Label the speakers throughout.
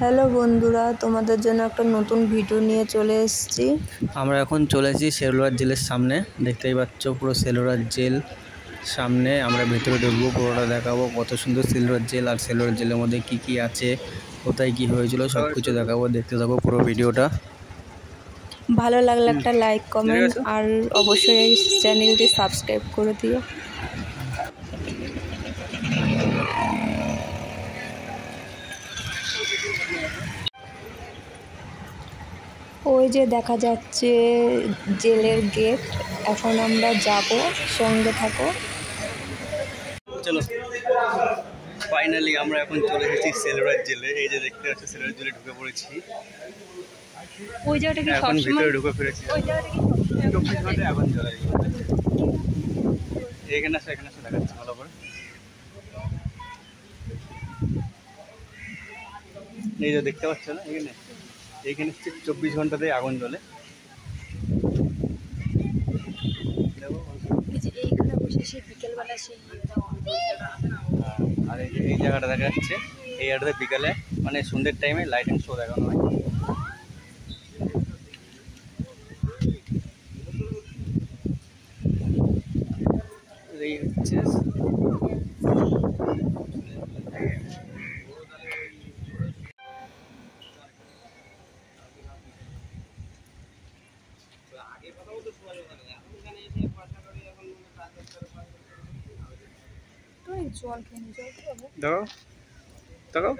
Speaker 1: Hello বন্ধুরা, তোমাদের জন্য একটা নতুন ভিডিও নিয়ে চলে এসেছি।
Speaker 2: আমরা এখন চলে এসেছি সেলুলার জেলের সামনে। দেখতেই পাচ্ছ পুরো সেলুলার জেল সামনে। আমরা ভেতরে ঢুকবো, পুরোটা দেখাবো কত সুন্দর সেলুলার জেল আর সেলুলার জেলের মধ্যে কি কি আছে, কোথায় কি হয়েছিল সব কিছু দেখাবো। দেখতে থাকো পুরো ভিডিওটা।
Speaker 1: ভালো লাগলে একটা লাইক, কমেন্ট আর অবশ্যই এই চ্যানেলটি সাবস্ক্রাইব করে দিও। ওই যে দেখা যাচ্ছে জেলের গেট, এখন আমরা যাব, সঙ্গে থাকো।
Speaker 2: চলো, ফাইনালি আমরা এখন চলে এসেছি সেলুলার জেলে। এই যে দেখতে পাচ্ছ সেলুলার জেলে ঢুকে পড়েছি।
Speaker 1: ওই জায়গাটা কি
Speaker 2: এখন ভিতরে ঢুকে ফিরেছি।
Speaker 1: ওই জায়গাটা কি
Speaker 2: 24 ঘন্টা এখন চলে এখানে আসে দেখাচ্ছি ভালো করে। এই যে দেখতে পাচ্ছ না, এইখানে 24 ঘন্টাতেই আগুন জ্বলে। আর এই জায়গাটা দেখা যাচ্ছে, এই জায়গাটাতে বিকালে মানে সন্ধ্যের টাইমে লাইটিং শো দেখানো হয়। এই হচ্ছে
Speaker 1: জল খেয়ে
Speaker 2: দেখো দেখো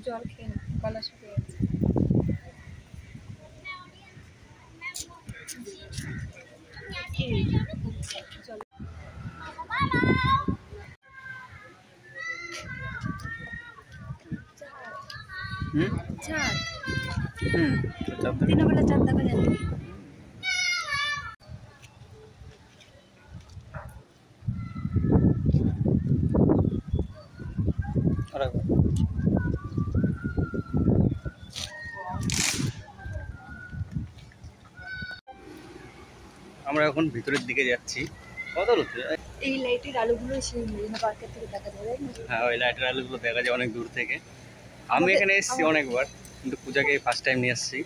Speaker 1: জল খেয়ে গলা শুকিয়ে গেছে। দিনের বেলা চাঁদ দেখা যায়।
Speaker 2: আমরা এখন ভিতরের দিকে যাচ্ছি। কত হচ্ছে
Speaker 1: এই লাইটের আলোগুলো সেই মেরিনা পার্কের থেকে দেখা যায়।
Speaker 2: হ্যাঁ, ওই লাইটের আলোগুলো দেখা যায় অনেক দূর থেকে। আমি এখানে এসেছি অনেকবার, কিন্তু পূজাকে ফার্স্ট টাইম নিয়ে এসেছি।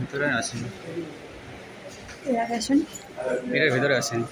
Speaker 2: ভিতরে আসেনি, এটার ভিতরে আসেনি।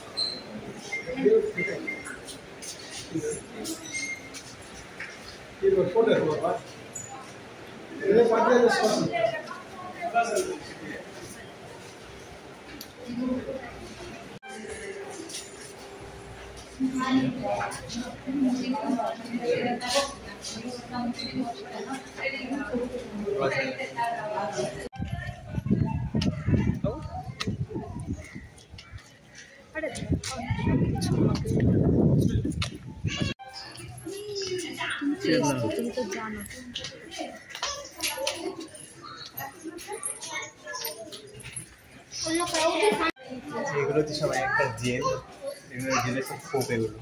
Speaker 1: তুমি তো জানো
Speaker 2: এগুলো হচ্ছে সবাই একটা জেল, এগুলো জেলের সব খোপ। এগুলো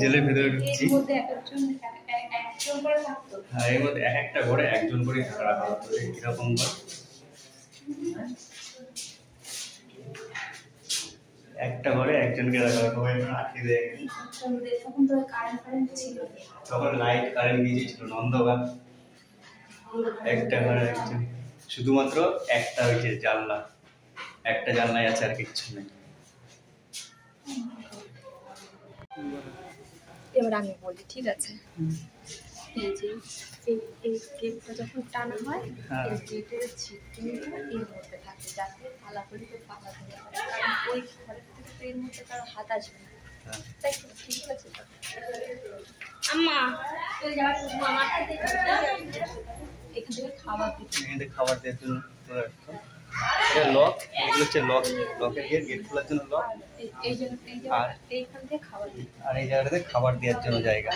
Speaker 2: জেলের ভিতরে ঢুকছি। হ্যাঁ, এর মধ্যে এক একটা ঘরে একজন করে রাখা হতো। কিরকম ঘর, একটা ঘরে একজনকে রাখা হতো, আটকে দেয়। তখন লাইট কারেন্ট গিয়েছিল নন্দগান। একটা ঘরে একজন, শুধুমাত্র একটা হয়েছে জানলা, একটা জানলাই আছে, আর কিচ্ছু নেই।
Speaker 1: এবার আমি বলি, ঠিক আছে? এই যে এই গেটটা যখন টানা হয়, এই গেটের ছিটকিনিটা এর মধ্যে থাকে, যাতে পালাগুলিতে পালা ধরে হয়। কারণ ওই ঘরের থেকে তো এর মধ্যে কারো হাত আসবে না, তাই তো? ঠিক আছে তো আম্মা, এখান থেকে খাবার দিচ্ছে,
Speaker 2: এখান থেকে খাবার দেওয়ার জন্য এটা লক। এগুলো হচ্ছে লক, লকের গেট, গেট খোলার জন্য লক। আর
Speaker 1: এইখান থেকে খাবার দিচ্ছে,
Speaker 2: আর এই জায়গাটাতে খাবার দেওয়ার জন্য জায়গা।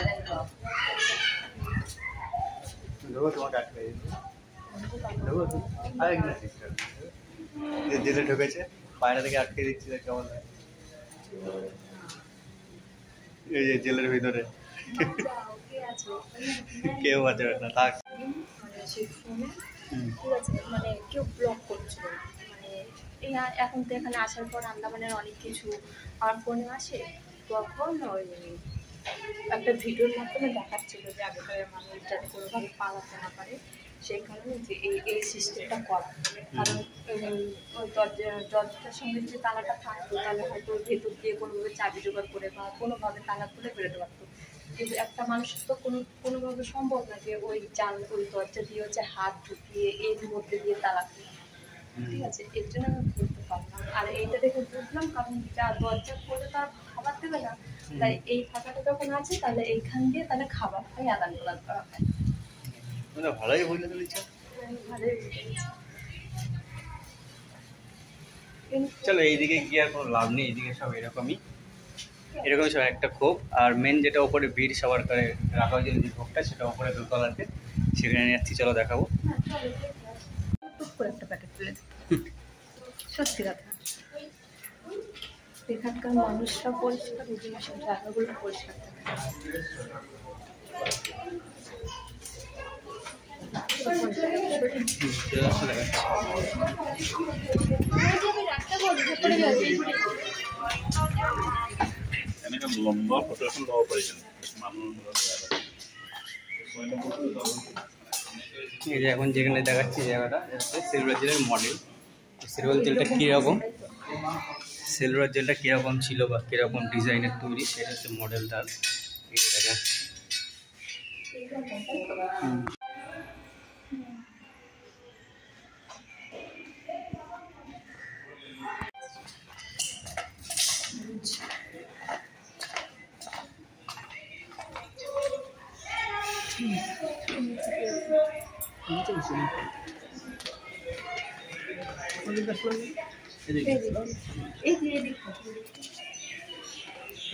Speaker 2: তোমাকে আটকে জেলে ঢুকেছে, বাইরে থেকে আটকে দিচ্ছি, কেমন? এই যে জেলের ভিতরে কেউ আছে না থাক।
Speaker 1: মানে সেই ফোনে ঠিক আছে, মানে কেউ ব্লক করছিল না। মানে এই এখন তো এখানে আসার পর আন্দামানের অনেক কিছু আমার ফোনে আসে, তখন ওই একটা ভিডিওর মাধ্যমে দেখাচ্ছিল যে আগেকার মানুষ যাতে কোনোভাবে পালাতে না পারে, সেই কারণে যে এই সিস্টেমটা করা। কারণ ওই দরজাটার সঙ্গে যদি তালাটা থাকতো তাহলে হয়তো ভেতর দিয়ে কোনোভাবে চাবি জোগাড় করে বা কোনোভাবে তালা খুলে বেরোতে পারতো। কিন্তু একটা মানুষের তো কোনোভাবে সম্ভব না যে ওই দরজা দিয়ে হচ্ছে হাত ঢুকিয়ে এর মধ্যে দিয়ে তালা খুলে। ঠিক আছে, এর জন্য আমি করতে পারলাম। আর এইটা দেখে বুঝলাম, কারণ যা দরজা খুলে তার খাবার দেবে না, তাই এই ফাঁকাটা যখন আছে তাহলে এইখান দিয়ে তাহলে খাবারটাই আদান প্রদান করা হয়।
Speaker 2: ভালোই বুঝলে তুলেছ।
Speaker 1: ভালোই বুঝেছি।
Speaker 2: চলো এইদিকে গিয়ে আর কোনো লাভ নেই, এইদিকে সব এরকমই সব একটা ক্ষোভ। আর মেন যেটা ওপরে বীর সবার করে রাখা হয়েছে যে ভোগটা, সেটা ওপরে দোতলাতে, সেখানে নিয়ে যাচ্ছি, চলো দেখাবো।
Speaker 1: টুক করে একটা প্যাকেট তুলে সত্যি কথা, এখানকার মানুষরা পরিষ্কার, এই জিনিসের জায়গাগুলো পরিষ্কার থাকে।
Speaker 3: লম্বা ফটো এখন লওয়া প্রয়োজন।
Speaker 2: এই যে এখন যেখানে দেখাচ্ছি জায়গাটা সিলভার জেলের মডেল। সিলভার জেলটা কীরকম, সিলভার জেলটা কীরকম ছিল বা কীরকম ডিজাইনের তৈরি, সেটা হচ্ছে মডেলটার। এই যে দেখা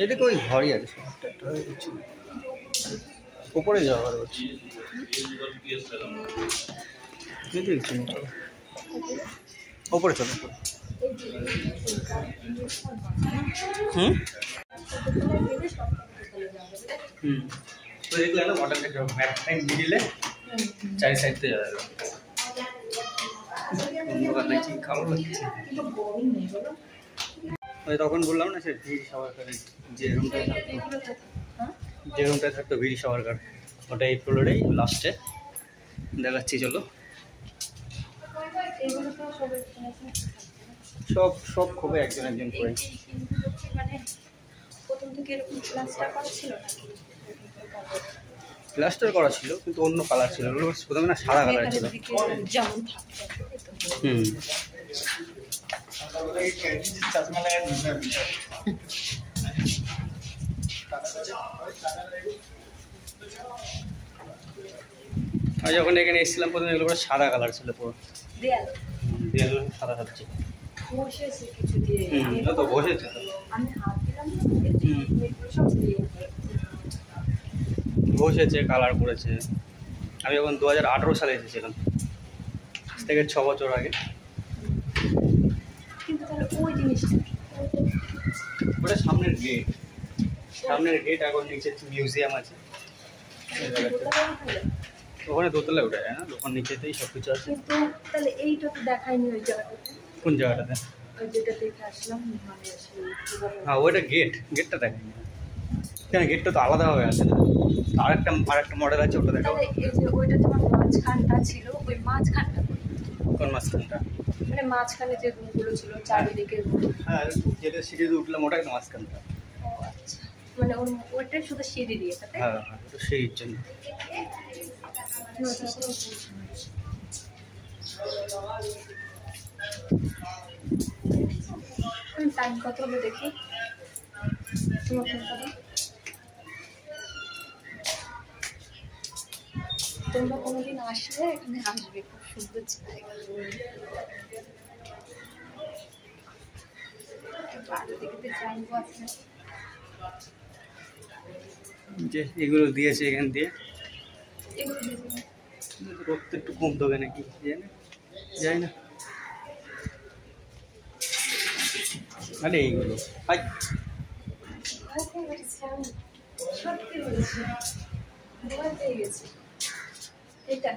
Speaker 2: এদিকে ওই ঘরই আছে, উপরে যাওয়া আর হচ্ছে ওপরে চলো। হুম তো দেখলে না মডেলটা ব্যাক সাইড মিডিলে চারি সাইড থেকে যাবে। তখন বললাম না সে ভিড় সরকারের যে রুমটায় থাকতো ভিড় সরকার, ওটা এই ফ্লোরেই লাস্টে দেখাচ্ছি, চলো। সব সব খুবই একজন একজন করে। প্লাস্টার করা ছিল কিন্তু অন্য কালার ছিল, প্রথমে না সাদা কালার ছিল। হুম আমি যখন এখানে এসেছিলাম প্রথমে এগুলো সাদা কালার ছিল, পুরো দেয়াল সাদা সাদা ছিল। তো বসেছে বসেছে কালার করেছে। আমি যখন 2018 সালে এসেছিলাম, আজ থেকে 6 বছর আগে। ওটা সামনের গেট, এখন নিচে মিউজিয়াম আছে, ওখানে দোতলায় উঠে যায় না, ওখানে নিচেতেই সব কিছু আছে।
Speaker 1: তাহলে এইটা তো দেখায়নি ওই জায়গাটাতে।
Speaker 2: কোন জায়গাটাতে?
Speaker 1: যেটা দেখে আসলাম,
Speaker 2: হ্যাঁ ওইটা গেটটা দেখায়নি কেন, গেটটা তো আলাদাভাবে আছে। আরেকটা মডেল আছে, ওটা দেখাবো।
Speaker 1: ওইটা তোমার মাঝখানটা ছিল, ওই মাঝখানটা
Speaker 2: কোন মাঝখানটা?
Speaker 1: মানে মাঝখানে যে রুমগুলো ছিল চারিদিকে।
Speaker 2: হ্যাঁ যেটা সিঁড়ি দিয়ে উঠলাম ওটাই তো মাঝখানটা।
Speaker 1: ও আচ্ছা, মানে ওইটাই শুধু সিঁড়ি দিয়ে।
Speaker 2: হ্যাঁ হ্যাঁ, ওটা সিঁড়ির জন্য।
Speaker 1: টাইম কত হলো দেখি, তোমার ফোনটা দাও। তোমরা কোনোদিন আসলে এখানে আসবে, খুব সুন্দর জায়গা।
Speaker 2: যে এগুলো দিয়েছে এখান দিয়ে, রক্ত একটু কম দেবে নাকি যাই না। আরে এইগুলো
Speaker 1: সত্যি বলছি, ভয় পেয়ে গেছি। এটা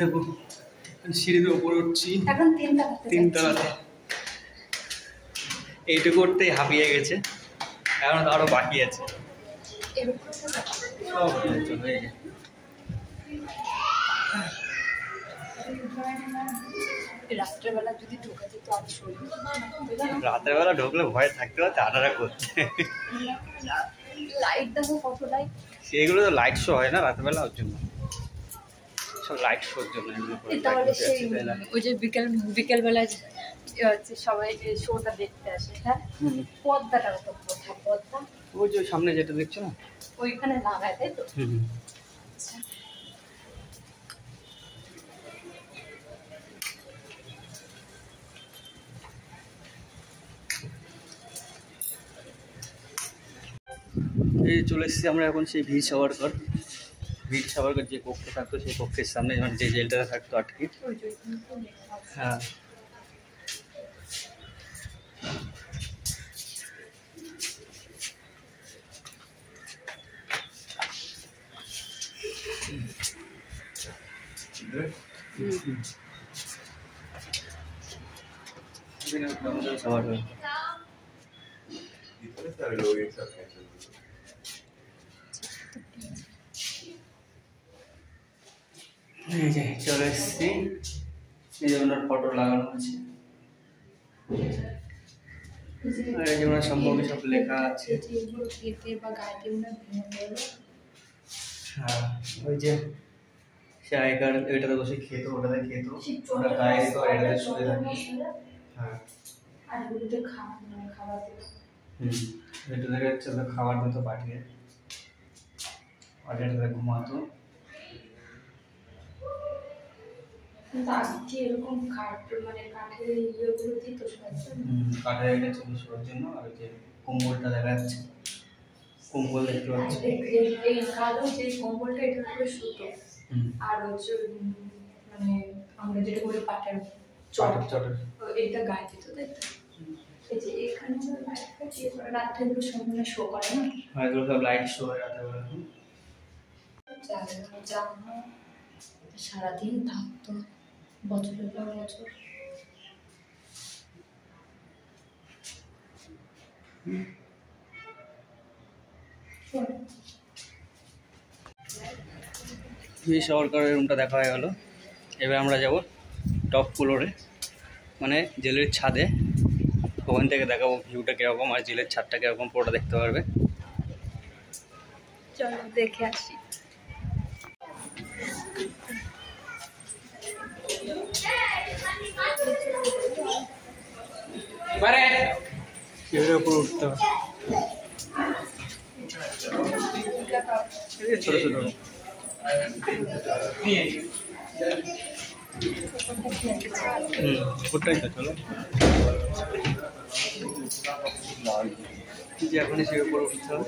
Speaker 2: দেখো সিঁড়িতে উপরে উঠছি,
Speaker 1: এখন 3
Speaker 2: তলাতে। এইটুকু করতেই হাঁপিয়ে গেছে, এখন তো আরো বাকি আছে। সব হয়ে গেছে।
Speaker 1: রাত্রেবেলা যদি ঢোকা যেত আর শরীর,
Speaker 2: রাতের বেলা ঢুকলে ভয় থাকতে পারছে আটারা করতে।
Speaker 1: লাইট দেখো কত লাইট।
Speaker 2: সেগুলো তো লাইট শো হয় না রাতের বেলা, ওর জন্য সব লাইট শোর জন্য এগুলো করে।
Speaker 1: তাহলে সেই ওই যে বিকেলবেলা হচ্ছে সবাই যে শোটা দেখতে আসে, হ্যাঁ পদ্মাটা কোথায়? পদ্মা
Speaker 2: ওই যে সামনে যেটা দেখছো না,
Speaker 1: ওইখানে লাগায়, তাই তো? আচ্ছা।
Speaker 2: এই চলে এসেছি আমরা এখন সেই বীর সাভারকর যে কক্ষে থাকতো, সেই কক্ষের সামনে, মানে যে জেলটা থাকতো আটকে। হ্যাঁ, সাভারকর এই যে চলে এসেছি, এই যে ওনার ফটো লাগানো আছে, আর এই যে ওনার সম্পর্কে সব লেখা আছে। হ্যাঁ, ওই যে সে আগেকার ওইটাতে বসে খেত, ওটাতে খেত, ওটা গায়ে দিত, আর এটাতে শুয়ে থাকে। হ্যাঁ, এটা থেকে হচ্ছে খাবার দিত পাঠিয়ে, আর এটাতে ঘুমাতো।
Speaker 1: এরকম কাঠের ইয়েগুলো দিত
Speaker 2: কাঠের এটা ছিল শোয়ার জন্য, আর যে কম্বলটা দেখা যাচ্ছে, কম্বল দেখতে পাচ্ছি।
Speaker 1: এই কালো যে কম্বলটা, এটা পুরো সুতো, আর হচ্ছে মানে আমরা যেটা বলি পাটের চট, এটা গায়ে দিত, তাই তো? এই যে এখানে রাত্রে এগুলো সম্পূর্ণ শো করে না,
Speaker 2: এগুলো সব লাইট শো হয় রাতের বেলা।
Speaker 1: সারাদিন থাকতো বছরের পর বছর।
Speaker 2: এই সরকারের রুমটা দেখা হয়ে গেল। এবার আমরা যাব টপ ফ্লোরে, মানে জেলের ছাদে। ওখান থেকে দেখাবো ভিউটা কীরকম আর জেলের ছাদটা কীরকম, পুরোটা দেখতে পারবে।
Speaker 1: চলো দেখে আসি।
Speaker 2: উপরে উঠতে হবে, ছোট ছোট। ওটাই তো, চলো যে এখনই সে উপরে উঠতে হবে।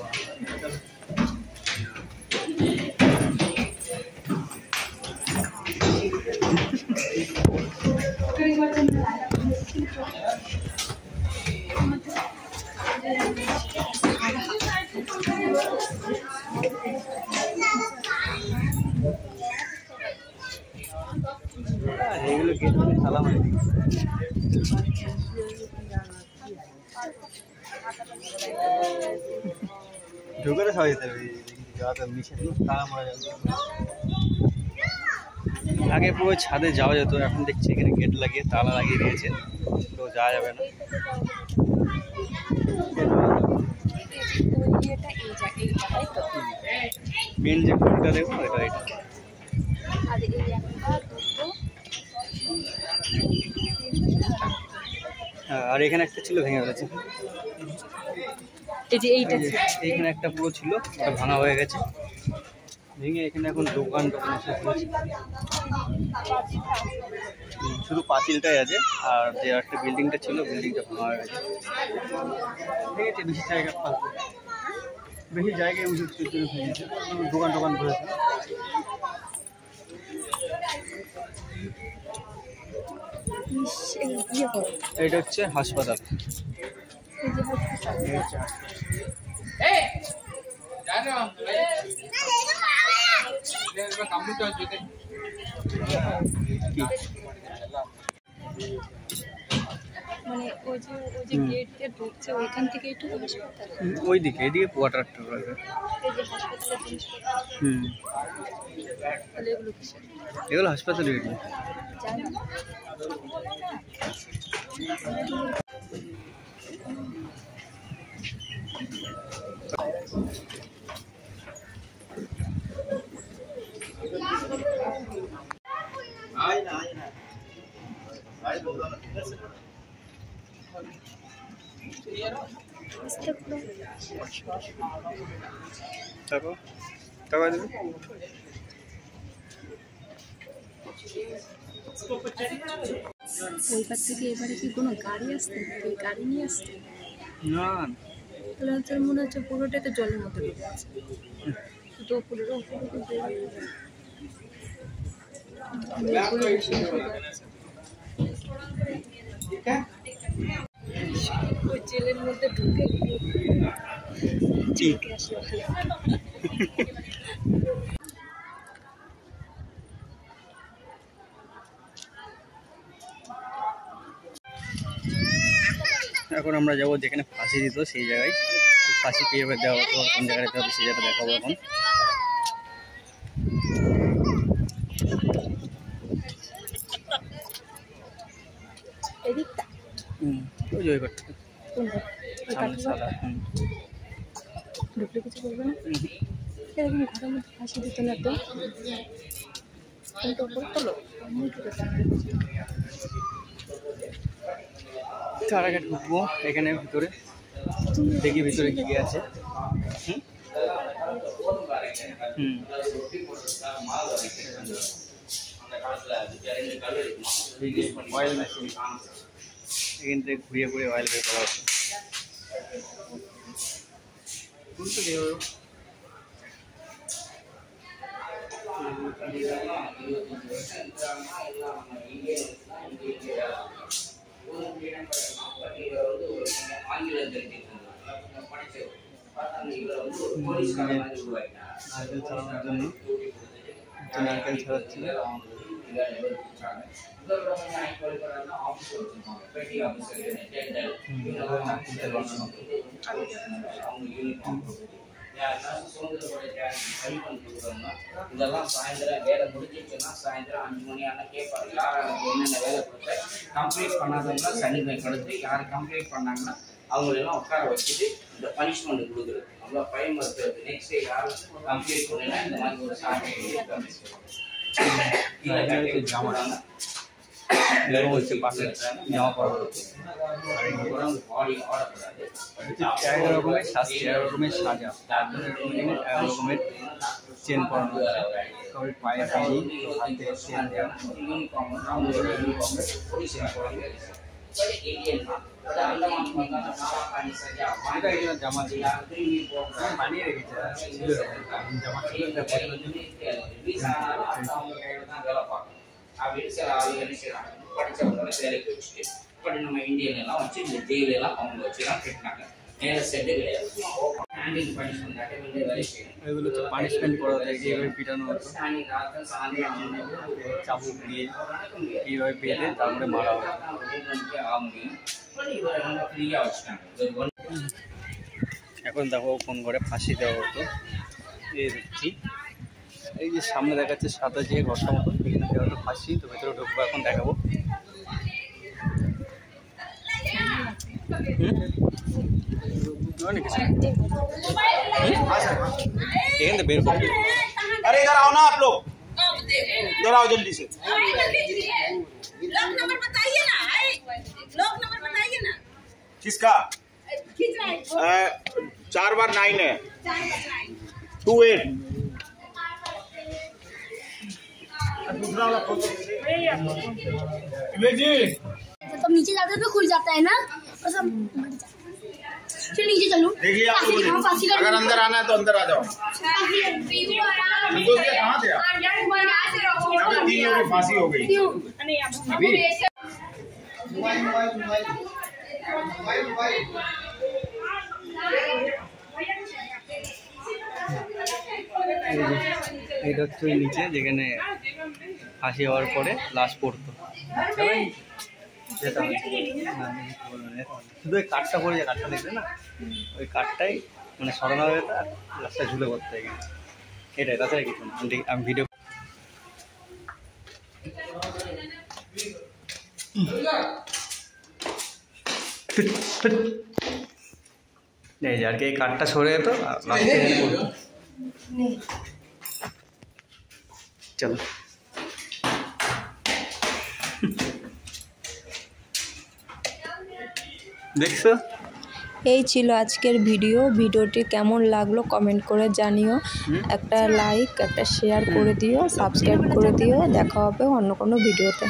Speaker 2: এগুলো গেট থেকে তালা মারি ঢুকে তো সবাই যেতে হবে, তালা মারা যাবে। আগে পুরো ছাদে যাওয়া যেত, এখন দেখছি এখানে গেট লাগিয়ে তালা লাগিয়ে দিয়েছে, তো যাওয়া যাবে না। মেন যে ফুলটা দেখো এটা, হ্যাঁ, আর এখানে একটা ছিল, ভেঙে গেছে।
Speaker 1: এই যে এইটা
Speaker 2: এইখানে একটা পুরো ছিল, ওটা ভাঙা হয়ে গেছে, ভেঙে এখানে এখন দোকান এসে পড়েছে। শুধু পাঁচিলটাই আছে, আর যে একটা বিল্ডিংটা ছিল, বিল্ডিংটা ভাঙা হয়ে গেছে। ঠিক আছে, বেশি জায়গা ফালতু, বেশি জায়গায় ভেঙেছে, দোকান ঘুরেছে।
Speaker 1: ইয়ে করো,
Speaker 2: এটা হচ্ছে হাসপাতাল।
Speaker 1: এই যে হাসপাতাল।
Speaker 2: এই হচ্ছে কি?
Speaker 1: মানে ওই যে গেট দিয়ে ঢুকছে ওইখান থেকে একটু হাসপাতাল,
Speaker 2: ওই দিকে, এদিকে কোয়ার্টার রয়েছে।
Speaker 1: এই যে হাসপাতালের জিনিসপত্র,
Speaker 2: হুম,
Speaker 1: তাহলে এগুলো কিসের?
Speaker 2: এগুলো হাসপাতাল এরিয়া।
Speaker 1: জানি না।
Speaker 2: তারপর টাকা দেবে।
Speaker 1: ওই পাশ থেকে এবারে কি কোনো গাড়ি আসছে, ওই গাড়ি নিয়ে আসছে?
Speaker 2: না,
Speaker 1: তাহলে হচ্ছে মনে হচ্ছে পুরোটাই তো জলের মধ্যে ডুবে আছে, শুধু উপরে ওই জেলের মধ্যে ঢুকে
Speaker 2: ঠিক। এখন আমরা যাবো যেখানে ফাঁসি দিত সেই জায়গায়। ফাঁসি কীভাবে দেওয়া হতো, কোন জায়গায় দেওয়া হতো সেই জায়গাটা দেখাবো এখন।
Speaker 1: এদিকটা
Speaker 2: ওই যে ওই ঘরটা সামনে সাদা।
Speaker 1: ঢুকলে কিছু বলবে না? এরকম ঘরের মধ্যে ফাঁসি দিত না তো, কিন্তু ওপর তোলো
Speaker 2: তার আগে ঢুকবো এখানে ভিতরে, দেখি ভিতরে কি কি আছে। অয়েল মেশিন, এখান থেকে ঘুরিয়ে ঘুরিয়ে অয়েল বের করা হচ্ছে। নারকেল ছাড়ানোর জন্য নারকেল ছাড়াচ্ছিল।
Speaker 3: இதெல்லாம் சாயந்தரம் வேலை முடிஞ்சிச்சுன்னா சாயந்தரம் 5 மணி ஆனா கேட்பாரு, யார் என்னென்ன வேலை கொடுத்த கம்ப்ளீட் பண்ணாதவங்க சனிமை படுத்து, யார் கம்ப்ளீட் பண்ணாங்கன்னா அவங்களெல்லாம் உட்கார வச்சுட்டு இந்த பனிஷ்மெண்ட் கொடுக்குறது, நம்மள பயமுறுத்துறது. நெக்ஸ்ட் டே யார் கம்ப்ளீட் பண்ணா இந்த மாதிரி ஒரு சாட்டை ஜாமான்
Speaker 2: হচ্ছে পাশে জামা পরা হচ্ছে। 11 রকমের সাজা, 11 রকমের সাজা, 11 রকমের চেন পরানো হচ্ছে। তবে পায়ে হাঁড়ি, হাতে চেন দেওয়া, জামা বানিয়ে রেখেছে জামা
Speaker 3: அப்படின்னு சில ஆளுகள் செய்யறாங்க. படிச்சவங்களை வேலைக்கு வச்சுட்டு பட் நம்ம இந்தியன் எல்லாம் வச்சு இந்த ஜெயில எல்லாம் அவங்க வச்சு தான் கட்டினாங்க. நேர செட்டு கிடையாது, ஹேண்டில் பனிஷ்மெண்ட் வேலை செய்யணும்।
Speaker 2: এগুলো তো পানিশমেন্ট করা যায়, এইভাবে পিটানো হতো,
Speaker 3: স্থানীয় রাতে சாயந்தரம்
Speaker 2: চাবুক দিয়ে এইভাবে পেটে তারপরে মারা হতো।
Speaker 3: ஃப்ரீயா வச்சுட்டாங்க।
Speaker 2: এখন দেখো কোন ঘরে ফাঁসি দেওয়া হতো, এই দেখছি এই যে সামনে দেখাচ্ছে সাদা যে ঘরটা মতো, এখানে দেওয়া হতো ফাঁসি। তো ভেতরে ঢুকবো, এখন দেখাবো। এখান থেকে বের করবো।
Speaker 4: अरे इधर आओ ना आप लोग, इधर आओ जल्दी से।
Speaker 5: लॉक नंबर बताइए ना, लॉक नंबर बताइए ना।
Speaker 4: किसका?
Speaker 5: खींच रहा है
Speaker 4: 4 बार 9 है,
Speaker 5: 4
Speaker 4: 28।
Speaker 6: तो नीचे जाते तो खुल जाता है ना, और सब फिर नीचे चलो।
Speaker 4: देख लिया आप लोगों ने? अगर अंदर आना है तो अंदर आ जाओ। संतोष भैया कहाँ थे आप? 3 लोगों की फांसी हो गई अभी।
Speaker 2: এইটা হচ্ছে ওই নিচে যেখানে ফাঁসি হওয়ার পরে লাশ পড়তো, শুধু ওই কাঠটা পড়ে যায়, কাঠটা দেখবে না, ওই কাঠটাই মানে সরানো হয়ে যেত আর লাশটা ঝুলে পড়তো এখানে, এটাই, তাছাড়া কিছু না। আমি ভিডিও এই যে আর কি, এই কাঠটা সরে যেত আর লাশটা এখানে পড়তো। চলো দেখছো,
Speaker 1: এই ছিল আজকের ভিডিওটি কেমন লাগলো কমেন্ট করে জানিও, একটা লাইক একটা শেয়ার করে দিও, সাবস্ক্রাইব করে দিও। দেখা হবে অন্য কোনো ভিডিওতে।